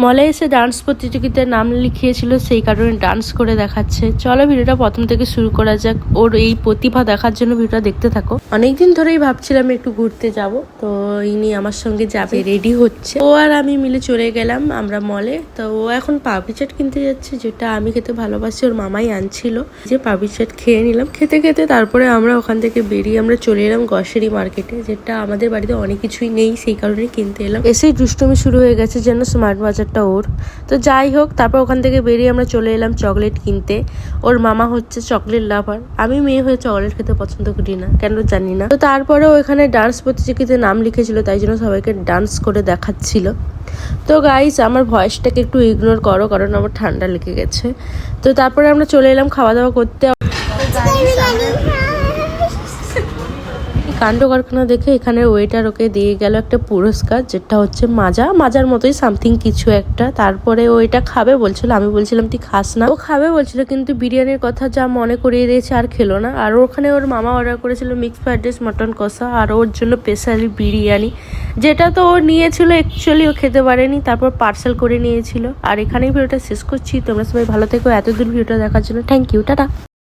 মলে এসে ডান্স প্রতিযোগিতায় নাম লিখিয়েছিল, সেই কারণে ডান্স করে দেখাচ্ছে। চলো ভিডিওটা প্রথম থেকে শুরু করা যাক। ওর এই প্রতিভা দেখার জন্য ভিডিওটা দেখতে থাকো। অনেকদিন ধরেই ভাবছিলাম একটু ঘুরতে যাব, তো ইনি আমার সঙ্গে যাবে, রেডি হচ্ছে। ও আর আমি মিলে চলে গেলাম আমরা মলে। তো ও এখন পাপড়ি চাট কিনতে যাচ্ছে, যেটা আমি খেতে ভালোবাসি, ওর মামাই আনছিল। যে পাপড়ি চাট খেয়ে নিলাম, খেতে খেতে তারপরে আমরা ওখান থেকে বেরিয়ে আমরা চলে এলাম গ্রসারি মার্কেটে, যেটা আমাদের বাড়িতে অনেক কিছুই নেই, সেই কারণে কিনতে এলাম। এসেই দুষ্টুমি শুরু হয়ে গেছে যেন স্মার্ট বাজার ওর। তো যাই হোক, তারপর ওখান থেকে বেরিয়ে আমরা চলে এলাম চকলেট কিনতে। ওর মামা হচ্ছে চকলেট লাভার, আমি মেয়ে হয়ে চকলেট খেতে পছন্দ করি না, কেন জানি না। তো তারপরেও এখানে ডান্স প্রতিযোগিতায় নাম লিখেছিল, তাই জন্য সবাইকে ডান্স করে দেখাচ্ছিল। তো গাইস, আমার ভয়েসটাকে একটু ইগনোর করো, কারণ আমার ঠান্ডা লেগে গেছে। তো তারপরে আমরা চলে এলাম খাওয়া দাওয়া করতে। কাণ্ড কারখানা দেখে এখানে ওয়েটার ওকে দিয়ে গেল একটা পুরস্কার, যেটা হচ্ছে মাজার মতোই সামথিং কিছু একটা। তারপরে ও এটা খাবে বলছিল, আমি বলছিলাম তুই খাস না। ও খাবে বলছিল, কিন্তু বিরিয়ানির কথা যা মনে করিয়ে দিয়েছে আর খেলো না। আর ওখানে ওর মামা অর্ডার করেছিল মিক্স ফ্রাইড রাইস, মটন কষা, আর ওর জন্য স্পেশালি বিরিয়ানি, যেটা তো ও নিয়েছিল, অ্যাকচুয়ালি ও খেতে পারেনি, তারপর পার্সেল করে নিয়েছিল। আর এখানেই ভিডিওটা শেষ করছি। তোমরা সবাই ভালো থেকো, এতদূর ভিডিওটা দেখার জন্য থ্যাংক ইউ, টাটা।